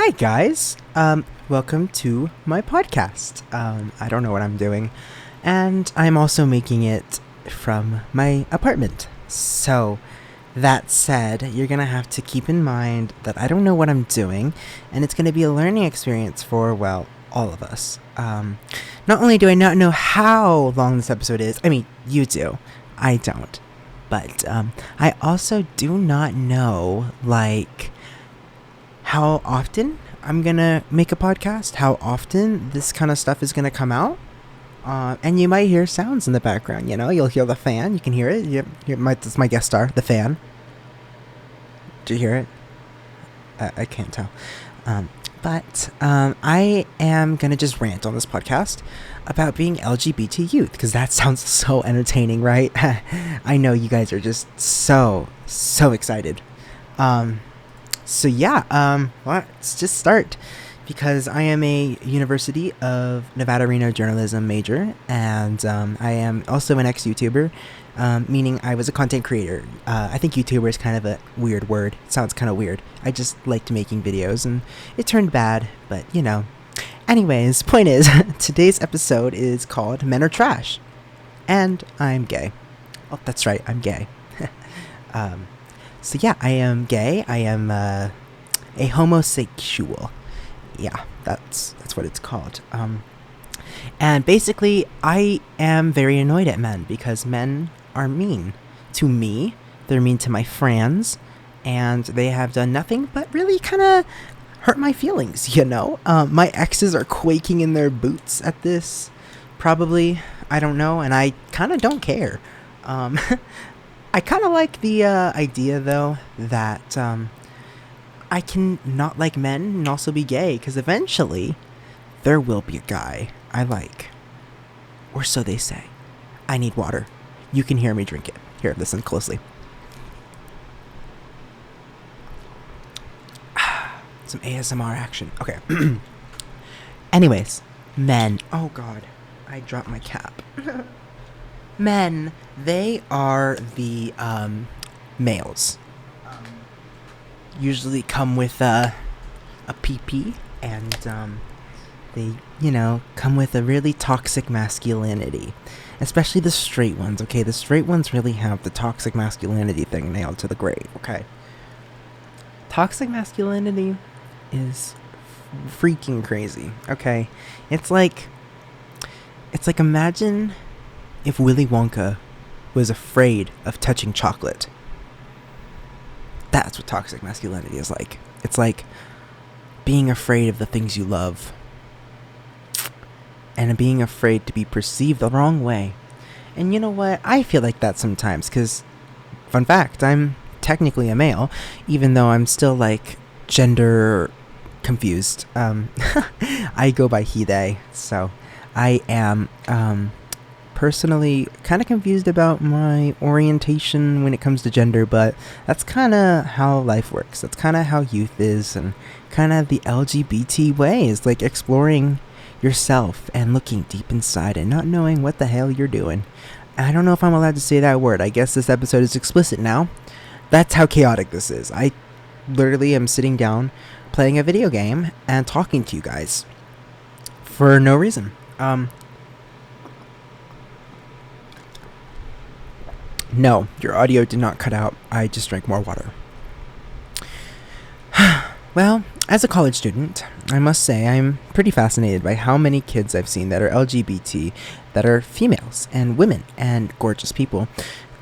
Hi guys. Welcome to my podcast. I don't know what I'm doing, and I'm also making it from my apartment. So, that said, you're gonna have to keep in mind that I don't know what I'm doing, and it's gonna be a learning experience for, well, all of us. Not only do I not know how long this episode is, I mean, you do. I don't. But I also do not know, how often I'm gonna make a podcast, how often this kind of stuff is gonna come out. And you might hear sounds in the background, you'll hear the fan, you can hear it. That's my guest star, the fan. Do you hear it? I can't tell. But I am gonna just rant on this podcast about being LGBT youth, because that sounds so entertaining, right? I know you guys are just so excited. So yeah, let's just start, because I am a University of Nevada, Reno journalism major, and I am also an ex-YouTuber, meaning I was a content creator. I think YouTuber is kind of a weird word. It sounds kind of weird. I just liked making videos, and it turned bad, but Anyways, point is, today's episode is called Men Are Trash, and I'm gay. Oh, that's right, I'm gay. So yeah, I am gay. I am a homosexual. Yeah, that's what it's called. And basically, I am very annoyed at men because men are mean to me. They're mean to my friends, and they have done nothing but really kind of hurt my feelings. My exes are quaking in their boots at this. Probably, I don't know, and I kind of don't care. I kind of like the idea, though, that I can not like men and also be gay, because eventually there will be a guy I like. Or so they say. I need water. You can hear me drink it. Here, listen closely. Some ASMR action. Okay. Anyways, men. Oh, God. I dropped my cap. Men, they are the males. Usually come with a PP, and they come with a really toxic masculinity, especially the straight ones. Okay, the straight ones really have the toxic masculinity thing nailed to the grave. Okay, toxic masculinity is freaking crazy. Okay, it's like imagine if Willy Wonka was afraid of touching chocolate. That's what toxic masculinity is like. It's like being afraid of the things you love, and being afraid to be perceived the wrong way. And you know what? I feel like that sometimes, because, fun fact, I'm technically a male, even though I'm still, gender confused. I go by he, they, so I am, personally kind of confused about my orientation when it comes to gender, but that's kind of how life works. That's kind of how youth is, and kind of the LGBT way is like exploring yourself and looking deep inside and not knowing what the hell you're doing. I don't know if I'm allowed to say that word. I guess this episode is explicit now. That's how chaotic this is. I literally am sitting down playing a video game and talking to you guys for no reason. No, your audio did not cut out. I just drank more water. Well, as a college student, I must say I'm pretty fascinated by how many kids I've seen that are LGBT, that are females and women and gorgeous people.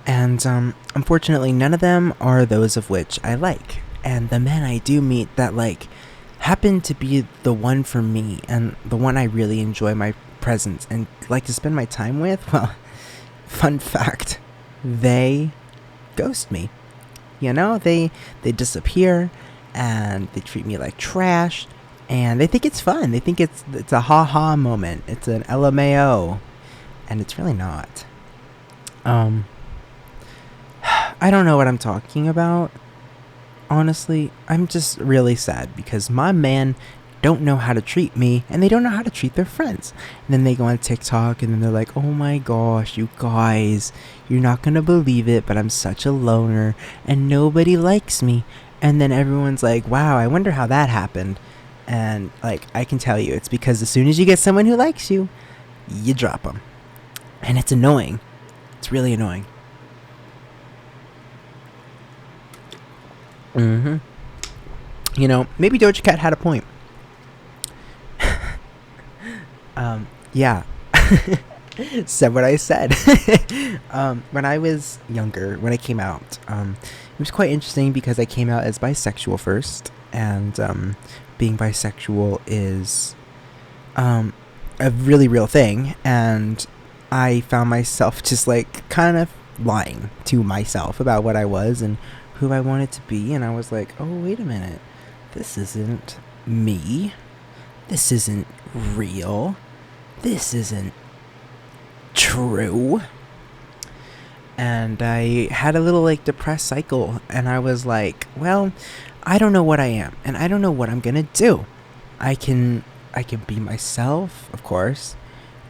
And unfortunately, none of them are those of which I like. And the men I do meet that happen to be the one for me and the one I really enjoy my presence and like to spend my time with, well, fun fact, they ghost me. They disappear, and they treat me like trash, and they think it's fun. They think it's a ha-ha moment. It's an LMAO, and it's really not. I don't know what I'm talking about. Honestly, I'm just really sad because my men don't know how to treat me, and they don't know how to treat their friends. And then they go on TikTok, and then they're like, oh my gosh, you guys, you're not gonna believe it, but I'm such a loner, and nobody likes me. And then everyone's like, wow, I wonder how that happened. And like, I can tell you, it's because as soon as you get someone who likes you, you drop them. And it's annoying. It's really annoying. Mm-hmm. You know, maybe Doja Cat had a point. Yeah. Said what I said. When I was younger, when I came out, it was quite interesting because I came out as bisexual first. And being bisexual is a really real thing. And I found myself just like kind of lying to myself about what I was and who I wanted to be. And I was like, oh, wait a minute. This isn't me. This isn't real. This isn't true. And I had a little like depressed cycle. And I was like, well, I don't know what I am. And I don't know what I'm going to do. I can be myself, of course.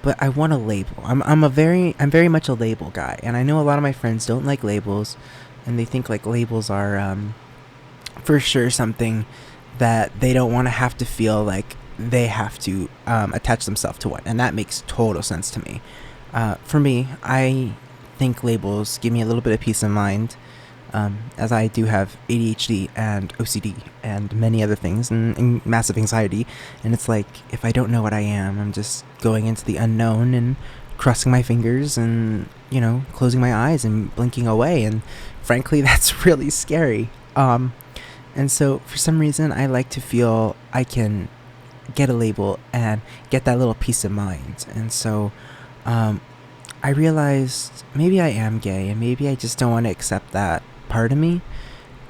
But I want a label. I'm very much a label guy. And I know a lot of my friends don't like labels. And they think like labels are for sure something that they don't want to have to feel like they have to attach themselves to one. And that makes total sense to me. For me, I think labels give me a little bit of peace of mind, as I do have ADHD and OCD and many other things and massive anxiety. And it's like, if I don't know what I am, I'm just going into the unknown and crossing my fingers and, you know, closing my eyes and blinking away. And frankly, that's really scary. And so for some reason, I like to feel I can get a label and get that little peace of mind. And so I realized maybe I am gay and maybe I just don't want to accept that part of me.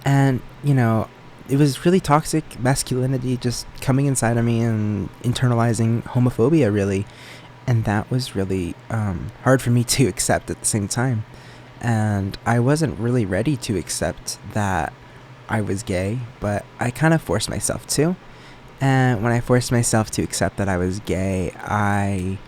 And, you know, it was really toxic masculinity just coming inside of me and internalizing homophobia, really. And that was really hard for me to accept at the same time. And I wasn't really ready to accept that I was gay, but I kind of forced myself to. And when I forced myself to accept that I was gay, I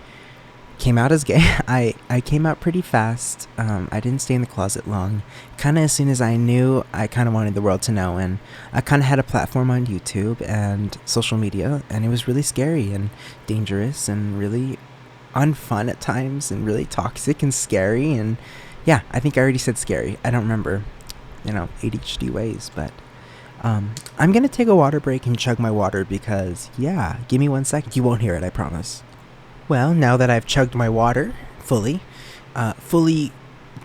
came out as gay. I came out pretty fast. I didn't stay in the closet long. Kind of as soon as I knew, I kind of wanted the world to know. And I kind of had a platform on YouTube and social media, and it was really scary and dangerous and really unfun at times and really toxic and scary. And yeah, I think I already said scary. I don't remember, you know, ADHD ways, but I'm going to take a water break and chug my water because, yeah, give me 1 second. You won't hear it, I promise. Well, now that I've chugged my water fully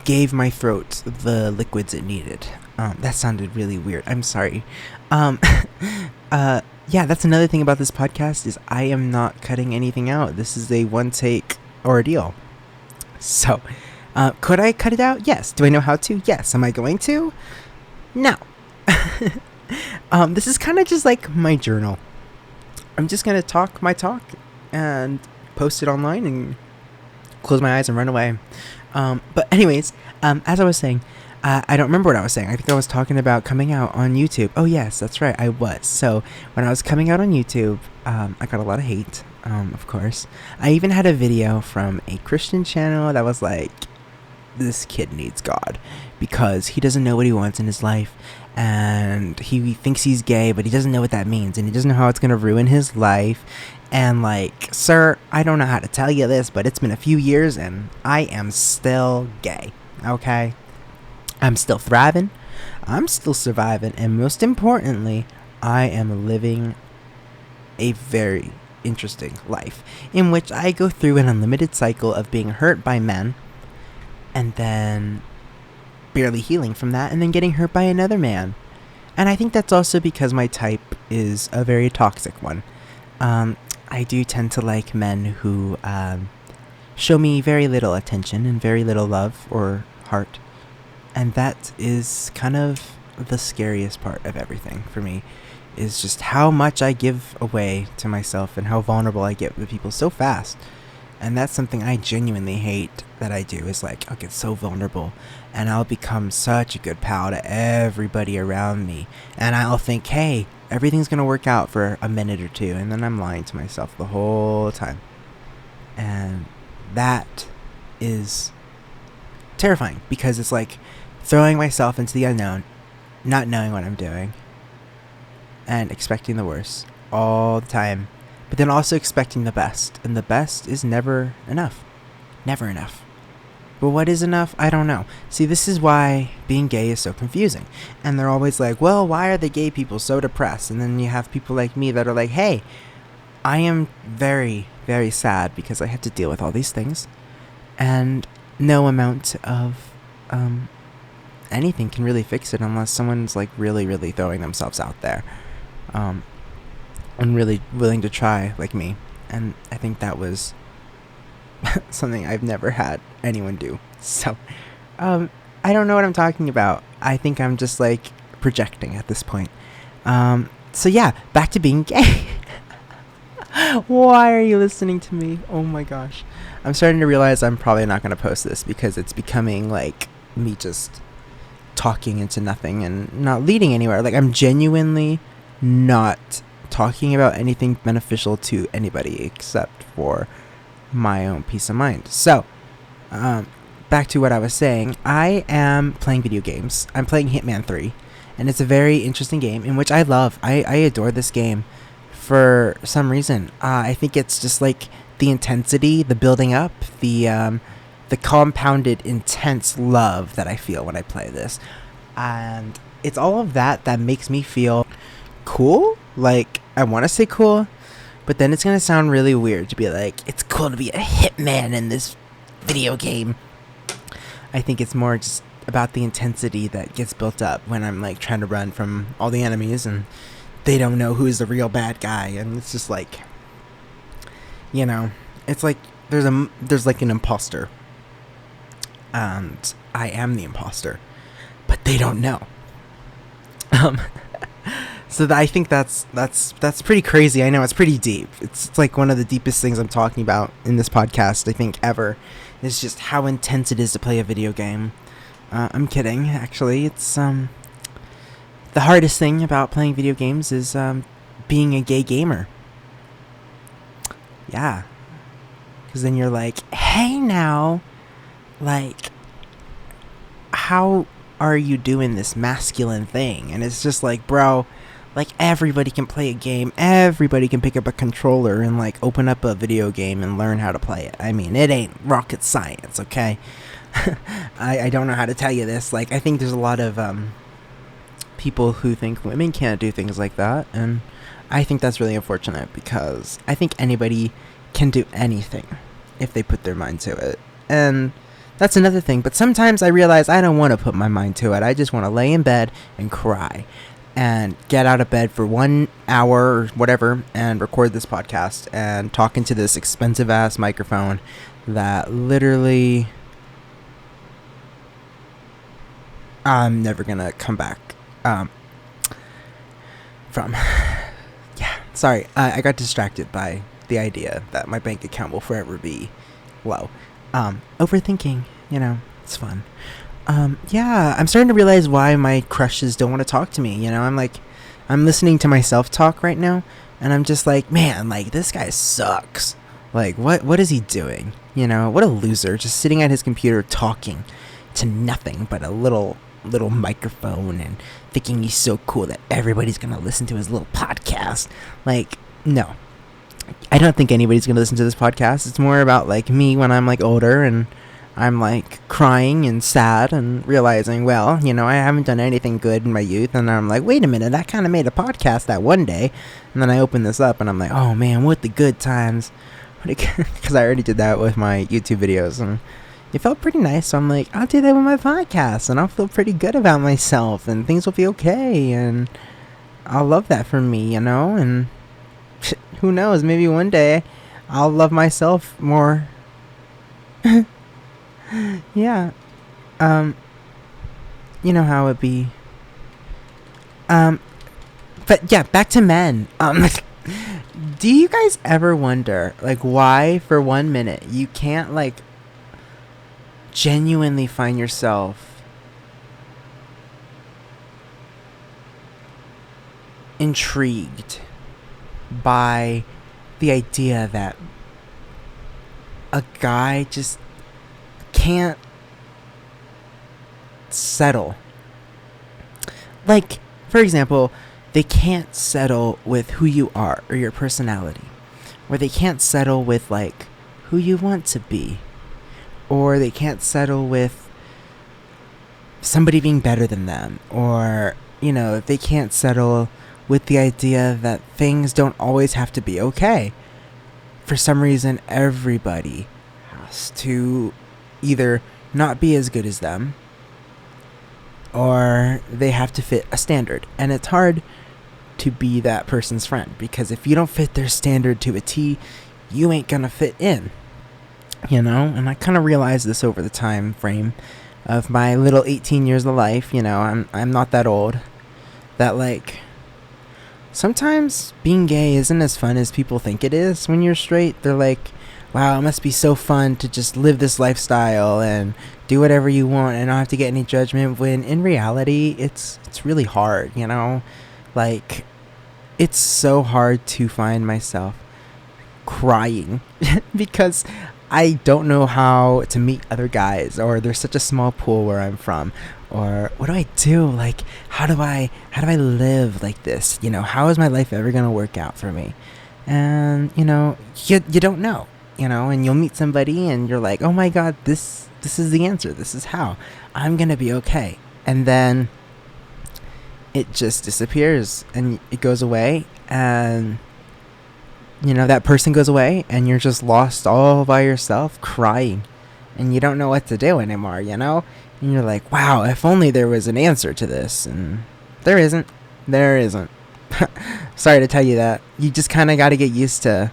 gave my throat the liquids it needed. That sounded really weird. I'm sorry. Yeah, that's another thing about this podcast is I am not cutting anything out. This is a one-take ordeal. So, could I cut it out? Yes. Do I know how to? Yes. Am I going to? No. This is kind of just like my journal. I'm just going to talk my talk and post it online and close my eyes and run away. But anyways, as I was saying, I don't remember what I was saying. I think I was talking about coming out on YouTube. Oh yes, that's right, I was. So when I was coming out on YouTube, I got a lot of hate, of course. I even had a video from a Christian channel that was like, this kid needs God because he doesn't know what he wants in his life and he thinks he's gay, but he doesn't know what that means and he doesn't know how it's going to ruin his life. And like, sir, I don't know how to tell you this, but it's been a few years and I am still gay, okay? I'm still thriving, I'm still surviving, and most importantly, I am living a very interesting life in which I go through an unlimited cycle of being hurt by men and then barely healing from that and then getting hurt by another man. And I think that's also because my type is a very toxic one. I do tend to like men who show me very little attention and very little love or heart. And that is kind of the scariest part of everything for me, is just how much I give away to myself and how vulnerable I get with people so fast. And that's something I genuinely hate that I do, is like, I'll get so vulnerable and I'll become such a good pal to everybody around me. And I'll think, hey, everything's going to work out for a minute or two. And then I'm lying to myself the whole time. And that is terrifying because it's like throwing myself into the unknown, not knowing what I'm doing, and expecting the worst. all the time, but then also expecting the best, and the best is never enough. Never enough. But what is enough? I don't know. See, this is why being gay is so confusing. And they're always like, well, why are the gay people so depressed? And then you have people like me that are like, hey, I am very, very sad because I have to deal with all these things. And no amount of anything can really fix it unless someone's like really, really throwing themselves out there. And really willing to try, like me. And I think that was something I've never had anyone do. So, I don't know what I'm talking about. I think I'm just like projecting at this point. So yeah, back to being gay. Why are you listening to me? Oh my gosh. I'm starting to realize I'm probably not going to post this because it's becoming like me just talking into nothing and not leading anywhere. Like, I'm genuinely not talking about anything beneficial to anybody except for my own peace of mind. So, back to what I was saying. I am playing video games. I'm playing Hitman 3, and it's a very interesting game in which I love. I adore this game for some reason. I think it's just like the intensity, the building up, the compounded intense love that I feel when I play this. And it's all of that that makes me feel cool. Like, I want to say cool, but then it's going to sound really weird to be like, it's cool to be a hitman in this video game. I think it's more just about the intensity that gets built up when I'm like trying to run from all the enemies and they don't know who's the real bad guy. And it's just like, you know, it's like there's like an imposter. And I am the imposter, but they don't know. So I think that's pretty crazy. I know it's pretty deep. It's like one of the deepest things I'm talking about in this podcast, I think, ever. Is just how intense it is to play a video game. I'm kidding, actually. It's the hardest thing about playing video games is being a gay gamer. Yeah, because then you're like, hey now, like, how are you doing this masculine thing? And it's just like, bro, like, everybody can play a game. Everybody can pick up a controller and like open up a video game and learn how to play it. I mean, it ain't rocket science, okay? I don't know how to tell you this. Like, I think there's a lot of people who think women can't do things like that, and I think that's really unfortunate because I think anybody can do anything if they put their mind to it. And that's another thing. But sometimes I realize I don't want to put my mind to it. I just want to lay in bed and cry and get out of bed for 1 hour or whatever and record this podcast and talk into this expensive ass microphone that literally I'm never gonna come back from. Yeah, sorry, I got distracted by the idea that my bank account will forever be low. Overthinking, you know, it's fun. Yeah, I'm starting to realize why my crushes don't want to talk to me, you know? I'm listening to myself talk right now, and I'm just like, man, like, this guy sucks. Like, what is he doing? You know, what a loser, just sitting at his computer talking to nothing but a little microphone and thinking he's so cool that everybody's gonna listen to his little podcast. Like, no. I don't think anybody's gonna listen to this podcast. It's more about, like, me when I'm, like, older and I'm, like, crying and sad and realizing, well, you know, I haven't done anything good in my youth. And I'm like, wait a minute, I kind of made a podcast that one day. And then I open this up and I'm like, oh, man, what the good times. Because I already did that with my YouTube videos. And it felt pretty nice. So I'm like, I'll do that with my podcast. And I'll feel pretty good about myself. And things will be okay. And I'll love that for me, you know. And who knows, maybe one day I'll love myself more. Yeah. You know how it be. But yeah, back to men. Do you guys ever wonder, like, why for 1 minute you can't, like, genuinely find yourself intrigued by the idea that a guy just can't settle? Like, for example, they can't settle with who you are or your personality, or they can't settle with like who you want to be, or they can't settle with somebody being better than them, or they can't settle with the idea that things don't always have to be okay. For some reason, everybody has to either not be as good as them, or they have to fit a standard. And it's hard to be that person's friend, because if you don't fit their standard to a T, you ain't gonna fit in. And I kind of realized this over the time frame of my little 18 years of life. I'm not that old. That like sometimes being gay isn't as fun as people think it is when you're straight. They're like, wow, it must be so fun to just live this lifestyle and do whatever you want and not have to get any judgment, when in reality it's really hard. Like, it's so hard to find myself crying because I don't know how to meet other guys, or there's such a small pool where I'm from, or what do I do? Like, how do I live like this? How is my life ever gonna work out for me? And you don't know. And you'll meet somebody and you're like, oh my god, this is the answer. This is how I'm gonna be okay. And then it just disappears and it goes away, and that person goes away, and you're just lost all by yourself crying, and you don't know what to do anymore. And you're like, wow, if only there was an answer to this. And there isn't. Sorry to tell you that. You just kind of got to get used to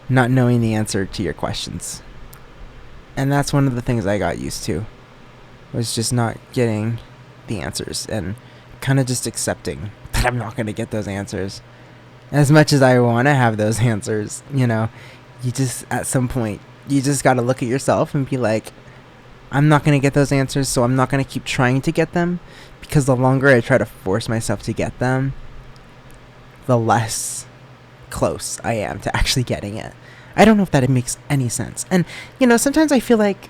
not knowing the answer to your questions. And that's one of the things I got used to, was just not getting the answers, and kind of just accepting that I'm not going to get those answers. As much as I want to have those answers, you just, at some point, you just got to look at yourself and be like, I'm not going to get those answers, so I'm not going to keep trying to get them, because the longer I try to force myself to get them, the less close I am to actually getting it. I don't know if that makes any sense. And, sometimes I feel like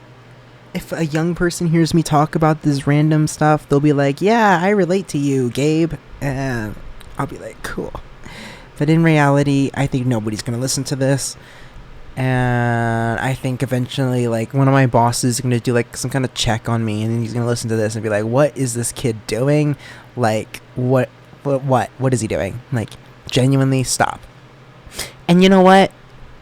if a young person hears me talk about this random stuff, they'll be like, yeah, I relate to you, Gabe. And I'll be like, cool. But in reality, I think nobody's going to listen to this. And I think eventually, like, one of my bosses is going to do, like, some kind of check on me. And then he's going to listen to this and be like, what is this kid doing? Like, what is he doing? Like, genuinely stop. And you know what?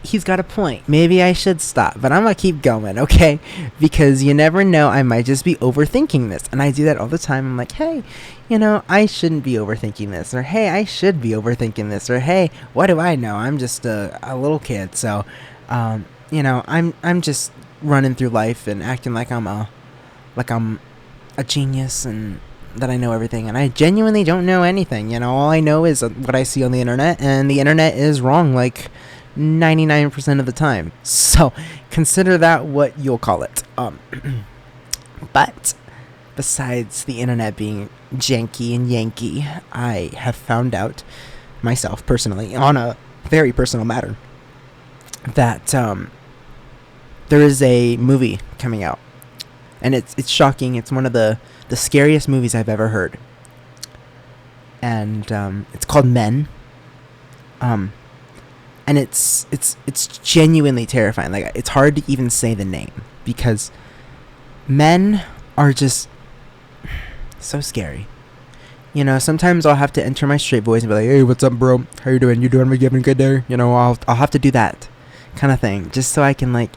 He's got a point. Maybe I should stop, but I'm gonna keep going, okay? Because you never know, I might just be overthinking this. And I do that all the time. I'm like, hey, I shouldn't be overthinking this, or hey, I should be overthinking this, or hey, what do I know? I'm just a little kid. So I'm just running through life and acting like I'm a genius and that I know everything, and I genuinely don't know anything. All I know is what I see on the internet, and the internet is wrong like 99% of the time. So consider that what you'll call it. But besides the internet being janky and Yankee, I have found out myself personally, on a very personal matter, that there is a movie coming out, and it's shocking. It's one of the scariest movies I've ever heard, and it's called Men. And it's genuinely terrifying. Like, it's hard to even say the name, because men are just so scary. Sometimes I'll have to enter my straight voice and be like, hey, what's up, bro? How you doing? You doing? We having a good day? I'll have to do that kind of thing, just so I can, like,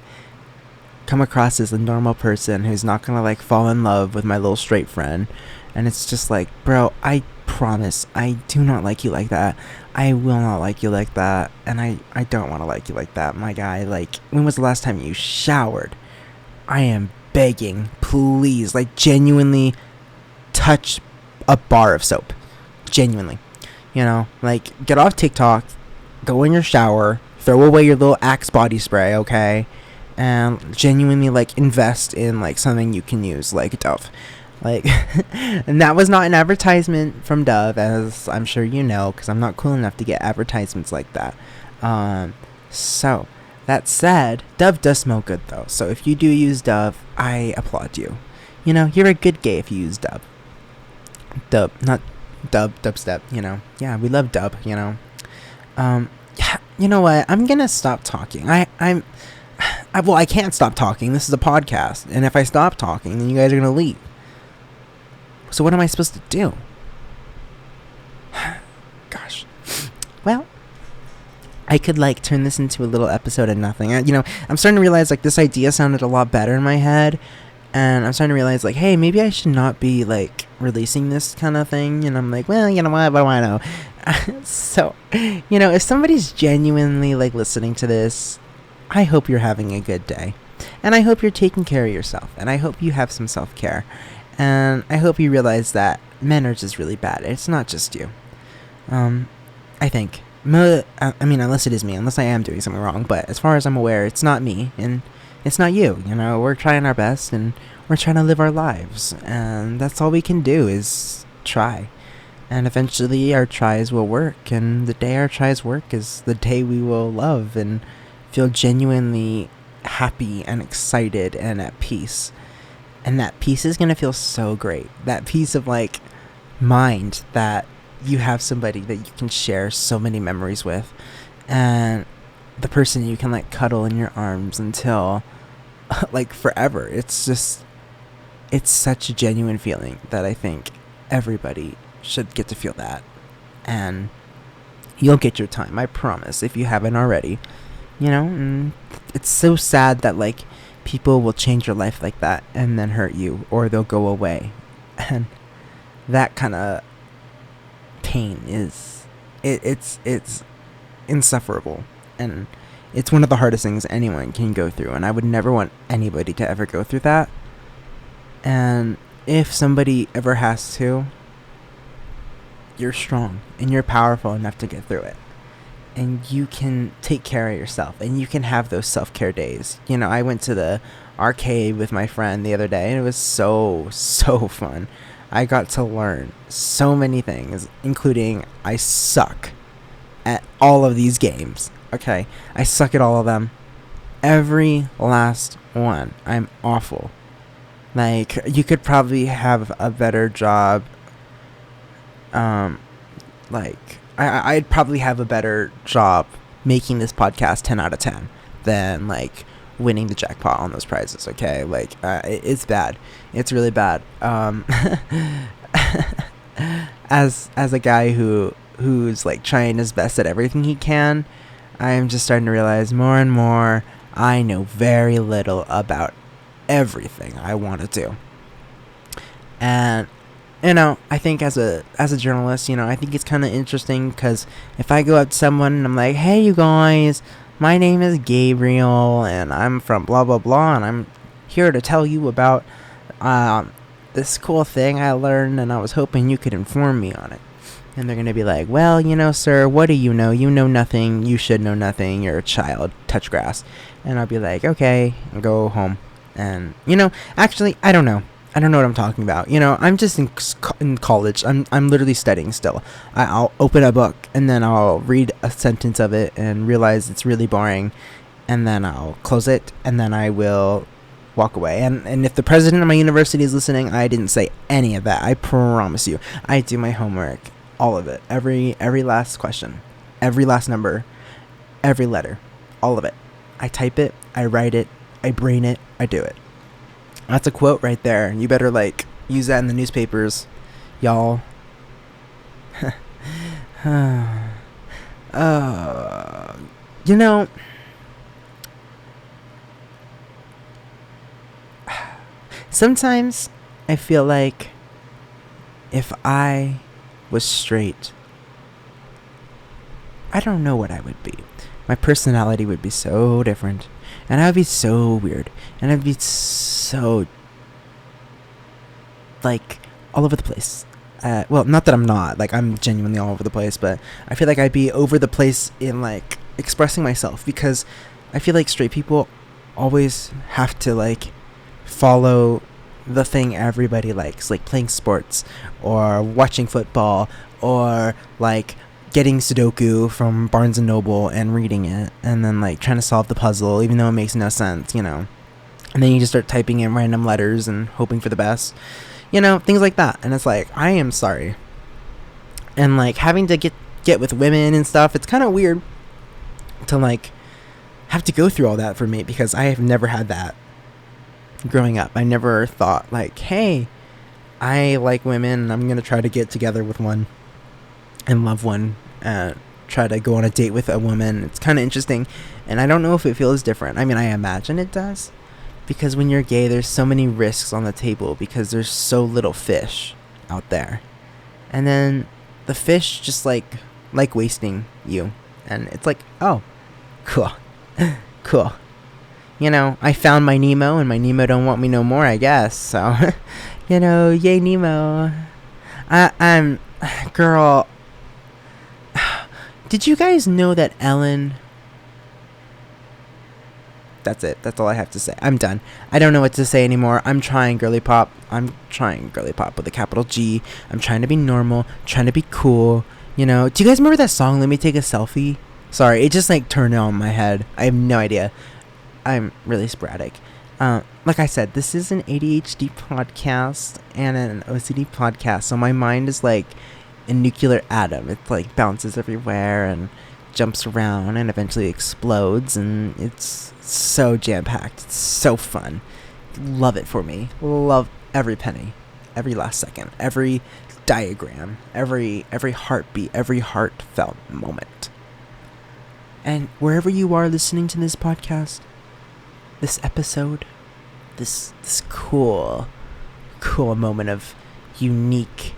come across as a normal person who's not gonna, like, fall in love with my little straight friend. And it's just like, bro, I promise I do not like you like that. I will not like you like that. And I don't want to like you like that, my guy. Like, when was the last time you showered? I am begging, please, like, genuinely touch a bar of soap. Genuinely. Like, get off TikTok, go in your shower, throw away your little Axe body spray, okay? And genuinely, like, invest in, like, something you can use, like Dove. Like, and that was not an advertisement from Dove, as I'm sure you know, because I'm not cool enough to get advertisements like that. So, that said, Dove does smell good, though. So, if you do use Dove, I applaud you. You're a good gay if you use Dove. Dove, not Dubstep, Yeah, we love dub. Yeah, you know what? I'm gonna stop talking. Well, I can't stop talking. This is a podcast, and if I stop talking, then you guys are gonna leave. So what am I supposed to do? Gosh. Well, I could turn this into a little episode of nothing. I'm starting to realize this idea sounded a lot better in my head, and I'm starting to realize hey, maybe I should not be releasing this kind of thing. And I'm well, you know what do I know? So, if somebody's genuinely listening to this, I hope you're having a good day, and I hope you're taking care of yourself, and I hope you have some self-care, and I hope you realize that men are just really bad. It's not just you. I think. Unless it is me, unless I am doing something wrong, but as far as I'm aware, it's not me, and it's not you. We're trying our best, and we're trying to live our lives, and that's all we can do is try. And eventually our tries will work, and the day our tries work is the day we will love and feel genuinely happy and excited and at peace. And that peace is going to feel so great. That peace of mind that you have somebody that you can share so many memories with, and the person you can cuddle in your arms until forever. It's such a genuine feeling that I think everybody should get to feel that. And you'll get your time, I promise, if you haven't already. And it's so sad that people will change your life like that and then hurt you, or they'll go away. And that kind of pain is it's insufferable, and it's one of the hardest things anyone can go through, and I would never want anybody to ever go through that. And if somebody ever has to, you're strong and you're powerful enough to get through it, and you can take care of yourself, and you can have those self-care days. I went to the arcade with my friend the other day, and it was so fun. I got to learn so many things, including I suck at all of these games. Okay, I suck at all of them. Every last one. I'm awful. You could probably have a better job. I'd probably have a better job making this podcast 10 out of 10 than winning the jackpot on those prizes. Okay, it's bad. It's really bad. As a guy who's trying his best at everything he can, I'm just starting to realize more and more I know very little about everything I want to do. And I think as a journalist, I think it's kind of interesting, because if I go up to someone and I'm like, hey, you guys, my name is Gabriel, and I'm from blah, blah, blah, and I'm here to tell you about this cool thing I learned, and I was hoping you could inform me on it. And they're going to be like, well, sir, what do you know? You know nothing. You should know nothing. You're a child. Touch grass. And I'll be like, okay, and go home. And, actually, I don't know. I don't know what I'm talking about. I'm just in college. I'm literally studying still. I'll open a book, and then I'll read a sentence of it and realize it's really boring, and then I'll close it, and then I will walk away. And if the president of my university is listening, I didn't say any of that. I promise you. I do my homework, all of it, every last question, every last number, every letter, all of it. I type it, I write it, I brain it, I do it. That's a quote right there. You better use that in the newspapers, y'all. Sometimes I feel like if I was straight, I don't know what I would be. My personality would be so different, and I would be so weird, and I'd be so all over the place. Well, not that I'm not, I'm genuinely all over the place, but I feel like I'd be over the place in expressing myself, because I feel like straight people always have to follow the thing everybody likes, playing sports, or watching football, or getting Sudoku from Barnes and Noble and reading it, and then trying to solve the puzzle even though it makes no sense, and then you just start typing in random letters and hoping for the best, things like that. And it's I am sorry, and like having to get with women and stuff. It's kind of weird to like have to go through all that for me, because I have never had that growing up. I never thought like, hey, I like women and I'm gonna try to get together with one and love one, try to go on a date with a woman. It's kind of interesting, and I don't know if it feels different. I mean, I imagine it does, because when you're gay, there's so many risks on the table because there's so little fish out there, and then the fish just like wasting you, and it's like, oh, cool. Cool. I found my Nemo, and my Nemo don't want me no more, I guess. So, yay Nemo. I'm, girl. Did you guys know that Ellen? That's it. That's all I have to say. I'm done. I don't know what to say anymore. I'm trying girly pop. I'm trying girly pop with a capital G. I'm trying to be normal, trying to be cool. Do you guys remember that song, Let Me Take a Selfie? Sorry, it just like turned on my head. I have no idea. I'm really sporadic. Like I said, this is an ADHD podcast and an OCD podcast, so my mind is like a nuclear atom. It like bounces everywhere and jumps around and eventually explodes, and it's so jam-packed. It's so fun. Love it for me. Love every penny, every last second, every diagram, every heartbeat, every heartfelt moment. And wherever you are listening to this podcast, this episode, this cool moment of unique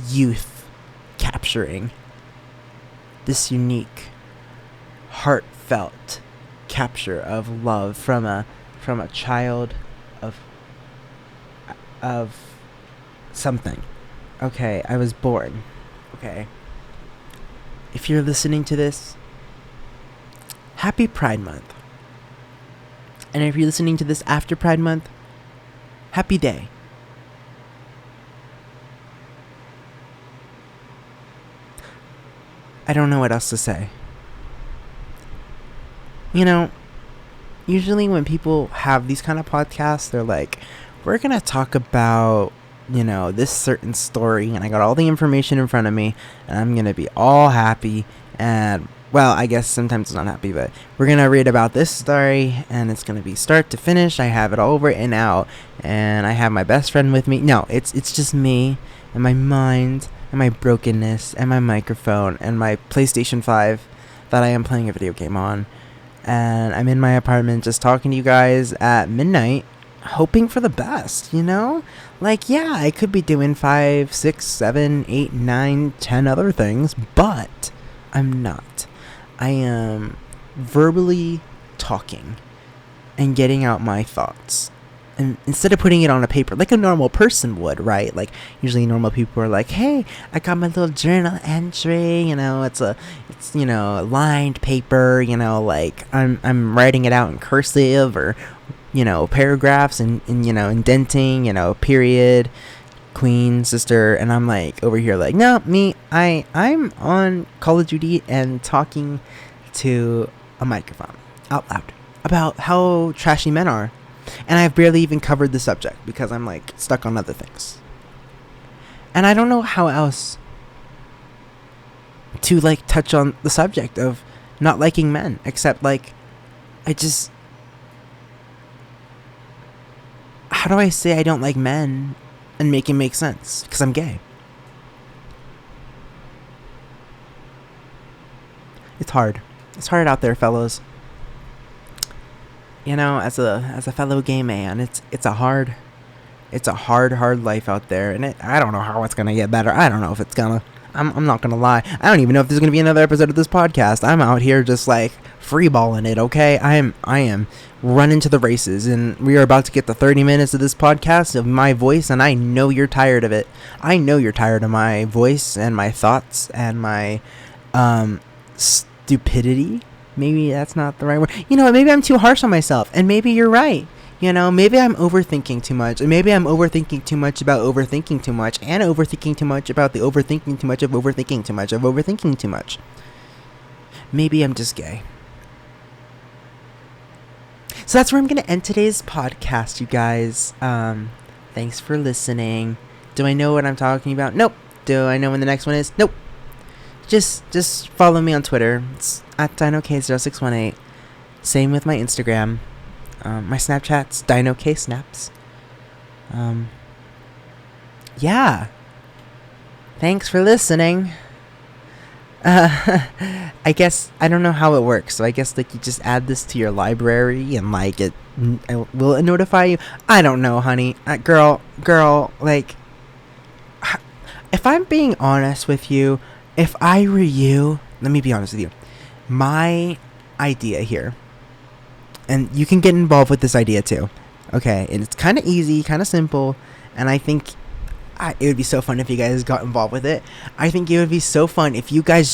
youth capturing, this unique heartfelt capture of love from a child of something. Okay, I was born. Okay. If you're listening to this, happy Pride Month. And if you're listening to this after Pride Month, happy day. I don't know what else to say. Usually when people have these kind of podcasts, they're like, we're going to talk about, this certain story, and I got all the information in front of me, and I'm going to be all happy, and, well, I guess sometimes it's not happy, but we're going to read about this story, and it's going to be start to finish. I have it all written out, and I have my best friend with me. No, it's just me, and my mind, and my brokenness, and my microphone, and my PlayStation 5 that I am playing a video game on, and I'm in my apartment just talking to you guys at midnight, hoping for the best, Like, yeah, I could be doing 5, 6, 7, 8, 9, 10 other things, but I'm not. I am verbally talking and getting out my thoughts. And instead of putting it on a paper like a normal person would, right? Like, usually normal people are like, hey, I got my little journal entry, it's lined paper, like I'm writing it out in cursive or, paragraphs and indenting, period, queen, sister, and I'm like over here like, no, I'm on Call of Duty and talking to a microphone out loud about how trashy men are. And I've barely even covered the subject because I'm like stuck on other things. And I don't know how else to like touch on the subject of not liking men, except like how do I say I don't like men and make it make sense? Because I'm gay. It's hard. It's hard out there, fellows. As a fellow gay man, it's a hard life out there, and I don't know how it's gonna get better. I don't know if it's gonna. I'm not gonna lie. I don't even know if there's gonna be another episode of this podcast. I'm out here just like freeballing it. Okay, I am running to the races, and we are about to get the 30 minutes of this podcast of my voice, and I know you're tired of it. I know you're tired of my voice and my thoughts and my stupidity. Maybe that's not the right word. Maybe I'm too harsh on myself, and maybe you're right. Maybe I'm overthinking too much, and maybe I'm overthinking too much about overthinking too much, and overthinking too much about the overthinking too much of overthinking too much of overthinking too much. Maybe I'm just gay. So that's where I'm going to end today's podcast, you guys. Thanks for listening. Do I know what I'm talking about? Nope. Do I know when the next one is? Nope. Just follow me on Twitter. It's at DinoK0618. Same with my Instagram. My Snapchat's DinoKSnaps. Yeah. Thanks for listening. I guess I don't know how it works. So I guess like you just add this to your library and like will it notify you? I don't know, honey. Girl, like if I'm being honest with you, if I were you, let me be honest with you. My idea here, and you can get involved with this idea too. Okay, and it's kind of easy, kind of simple, and I think it would be so fun if you guys got involved with it. I think it would be so fun if you guys